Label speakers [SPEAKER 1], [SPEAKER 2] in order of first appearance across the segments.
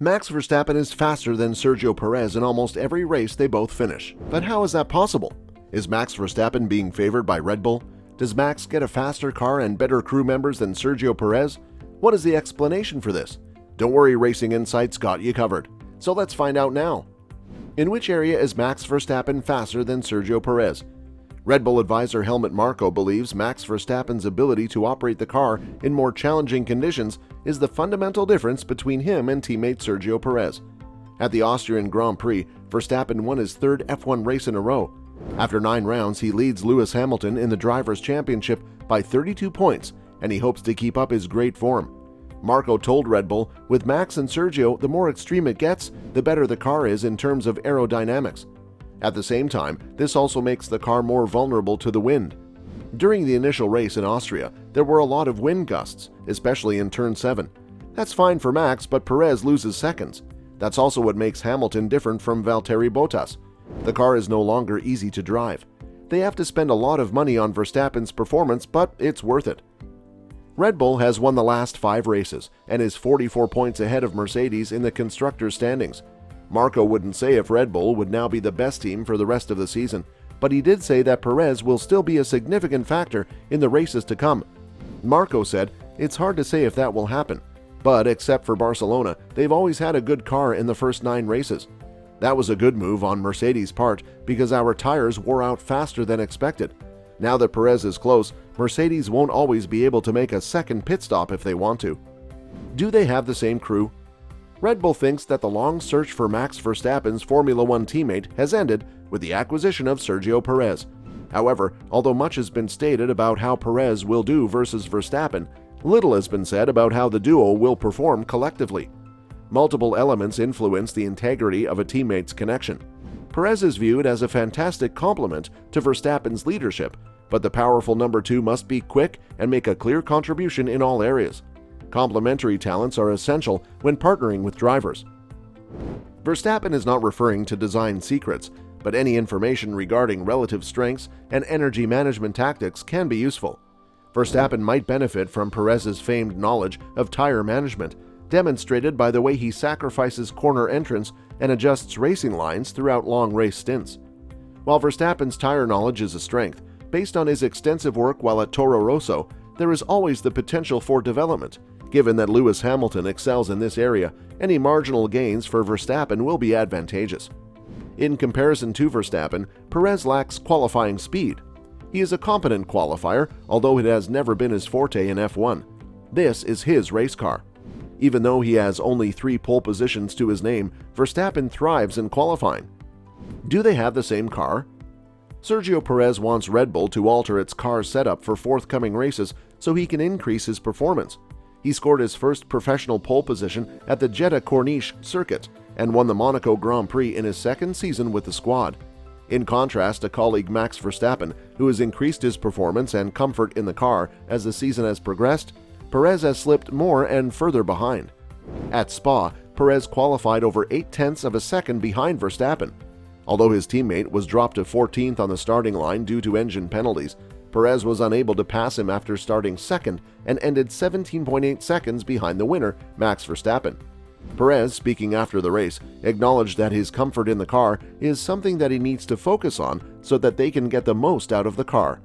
[SPEAKER 1] Max Verstappen is faster than Sergio Perez in almost every race they both finish. But how is that possible? Is Max Verstappen being favored by Red Bull? Does Max get a faster car and better crew members than Sergio Perez? What is the explanation for this? Don't worry, Racing Insights got you covered. So let's find out now. In which area is Max Verstappen faster than Sergio Perez? Red Bull advisor Helmut Marko believes Max Verstappen's ability to operate the car in more challenging conditions is the fundamental difference between him and teammate Sergio Perez. At the Austrian Grand Prix, Verstappen won his third F1 race in a row. After 9 rounds, he leads Lewis Hamilton in the Drivers' Championship by 32 points, and he hopes to keep up his great form. Marko told Red Bull, with Max and Sergio, the more extreme it gets, the better the car is in terms of aerodynamics. At the same time, this also makes the car more vulnerable to the wind. During the initial race in Austria, there were a lot of wind gusts, especially in Turn 7. That's fine for Max, but Perez loses seconds. That's also what makes Hamilton different from Valtteri Bottas. The car is no longer easy to drive. They have to spend a lot of money on Verstappen's performance, but it's worth it. Red Bull has won the last 5 races and is 44 points ahead of Mercedes in the constructors' standings. Marko wouldn't say if Red Bull would now be the best team for the rest of the season, but he did say that Perez will still be a significant factor in the races to come. Marko said, "It's hard to say if that will happen, but except for Barcelona, they've always had a good car in the first 9 races. That was a good move on Mercedes' part because our tires wore out faster than expected. Now that Perez is close, Mercedes won't always be able to make a second pit stop if they want to." Do they have the same crew? Red Bull thinks that the long search for Max Verstappen's Formula One teammate has ended with the acquisition of Sergio Perez. However, although much has been stated about how Perez will do versus Verstappen, little has been said about how the duo will perform collectively. Multiple elements influence the integrity of a teammate's connection. Perez is viewed as a fantastic complement to Verstappen's leadership, but the powerful number 2 must be quick and make a clear contribution in all areas. Complementary talents are essential when partnering with drivers. Verstappen is not referring to design secrets, but any information regarding relative strengths and energy management tactics can be useful. Verstappen might benefit from Perez's famed knowledge of tire management, demonstrated by the way he sacrifices corner entrance and adjusts racing lines throughout long race stints. While Verstappen's tire knowledge is a strength, based on his extensive work while at Toro Rosso, there is always the potential for development. Given that Lewis Hamilton excels in this area, any marginal gains for Verstappen will be advantageous. In comparison to Verstappen, Perez lacks qualifying speed. He is a competent qualifier, although it has never been his forte in F1. This is his race car. Even though he has only 3 pole positions to his name, Verstappen thrives in qualifying. Do they have the same car? Sergio Perez wants Red Bull to alter its car setup for forthcoming races so he can increase his performance. He scored his first professional pole position at the Jeddah Corniche circuit and won the Monaco Grand Prix in his 2nd season with the squad. In contrast to colleague Max Verstappen, who has increased his performance and comfort in the car as the season has progressed, Perez has slipped more and further behind. At Spa, Perez qualified over 0.8 of a second behind Verstappen. Although his teammate was dropped to 14th on the starting line due to engine penalties, Perez was unable to pass him after starting 2nd and ended 17.8 seconds behind the winner, Max Verstappen. Perez, speaking after the race, acknowledged that his comfort in the car is something that he needs to focus on so that they can get the most out of the car.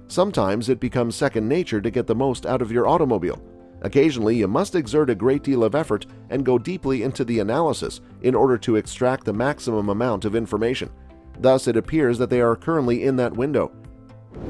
[SPEAKER 1] Sometimes it becomes second nature to get the most out of your automobile. Occasionally, you must exert a great deal of effort and go deeply into the analysis in order to extract the maximum amount of information. Thus, it appears that they are currently in that window.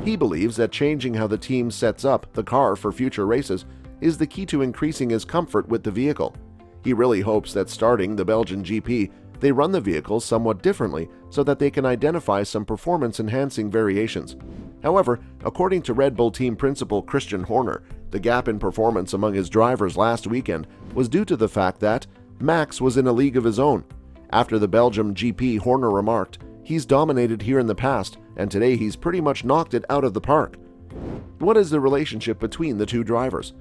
[SPEAKER 1] He believes that changing how the team sets up the car for future races is the key to increasing his comfort with the vehicle. He really hopes that starting the Belgian GP, they run the vehicle somewhat differently so that they can identify some performance-enhancing variations. However, according to Red Bull team principal Christian Horner, the gap in performance among his drivers last weekend was due to the fact that Max was in a league of his own. After the Belgium GP, Horner remarked, "He's dominated here in the past, and today he's pretty much knocked it out of the park." What is the relationship between the two drivers?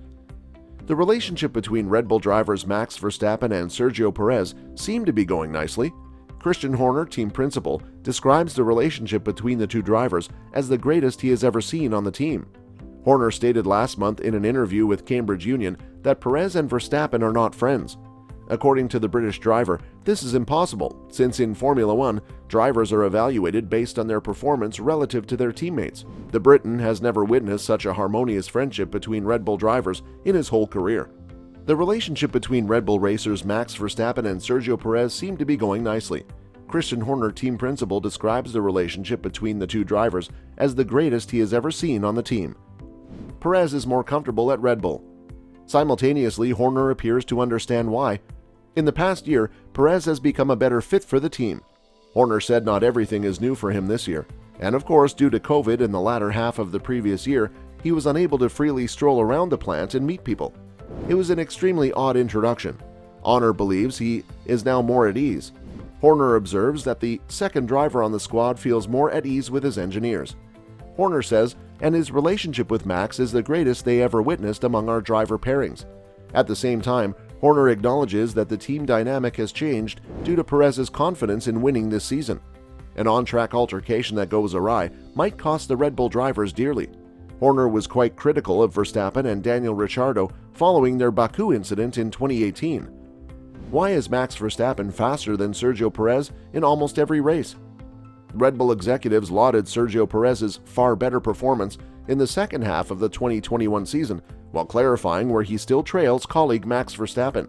[SPEAKER 1] The relationship between Red Bull drivers Max Verstappen and Sergio Perez seemed to be going nicely. Christian Horner, team principal, describes the relationship between the two drivers as the greatest he has ever seen on the team. Horner stated last month in an interview with Cambridge Union that Perez and Verstappen are not friends. According to the British driver, this is impossible, since in Formula One, drivers are evaluated based on their performance relative to their teammates. The Briton has never witnessed such a harmonious friendship between Red Bull drivers in his whole career. The relationship between Red Bull racers Max Verstappen and Sergio Perez seemed to be going nicely. Christian Horner, team principal, describes the relationship between the two drivers as the greatest he has ever seen on the team. Perez is more comfortable at Red Bull. Simultaneously, Horner appears to understand why. In the past year, Perez has become a better fit for the team. Horner said not everything is new for him this year, and of course, due to COVID in the latter half of the previous year, he was unable to freely stroll around the plant and meet people. It was an extremely odd introduction. Horner believes he is now more at ease. Horner observes that the second driver on the squad feels more at ease with his engineers. Horner says, and his relationship with Max is the greatest they ever witnessed among our driver pairings. At the same time, Horner acknowledges that the team dynamic has changed due to Perez's confidence in winning this season. An on-track altercation that goes awry might cost the Red Bull drivers dearly. Horner was quite critical of Verstappen and Daniel Ricciardo following their Baku incident in 2018. Why is Max Verstappen faster than Sergio Perez in almost every race? Red Bull executives lauded Sergio Perez's far better performance in the second half of the 2021 season, while clarifying where he still trails colleague Max Verstappen.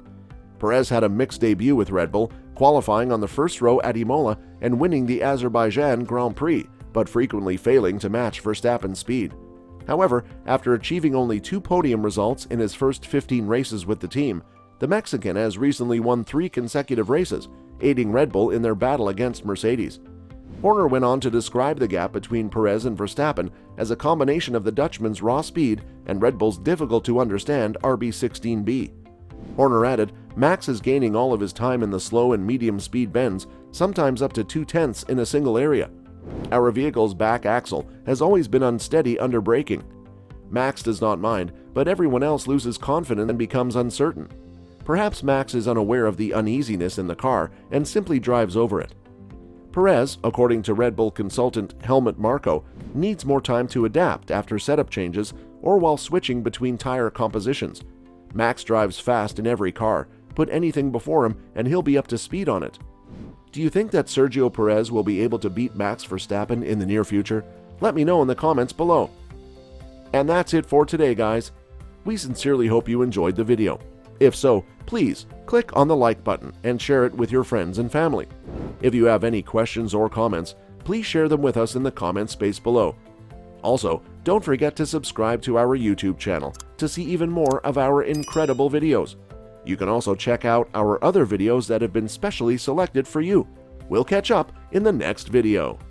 [SPEAKER 1] Perez had a mixed debut with Red Bull, qualifying on the first row at Imola and winning the Azerbaijan Grand Prix, but frequently failing to match Verstappen's speed. However, after achieving only 2 podium results in his first 15 races with the team, the Mexican has recently won 3 consecutive races, aiding Red Bull in their battle against Mercedes. Horner went on to describe the gap between Perez and Verstappen as a combination of the Dutchman's raw speed and Red Bull's difficult-to-understand RB16B. Horner added, Max is gaining all of his time in the slow and medium speed bends, sometimes up to 2/10 in a single area. Our vehicle's back axle has always been unsteady under braking. Max does not mind, but everyone else loses confidence and becomes uncertain. Perhaps Max is unaware of the uneasiness in the car and simply drives over it. Perez, according to Red Bull consultant Helmut Marko, needs more time to adapt after setup changes or while switching between tire compositions. Max drives fast in every car. Put anything before him and he'll be up to speed on it. Do you think that Sergio Perez will be able to beat Max Verstappen in the near future? Let me know in the comments below. And that's it for today, guys. We sincerely hope you enjoyed the video. If so, please click on the like button and share it with your friends and family. If you have any questions or comments, please share them with us in the comment space below. Also, don't forget to subscribe to our YouTube channel to see even more of our incredible videos. You can also check out our other videos that have been specially selected for you. We'll catch up in the next video.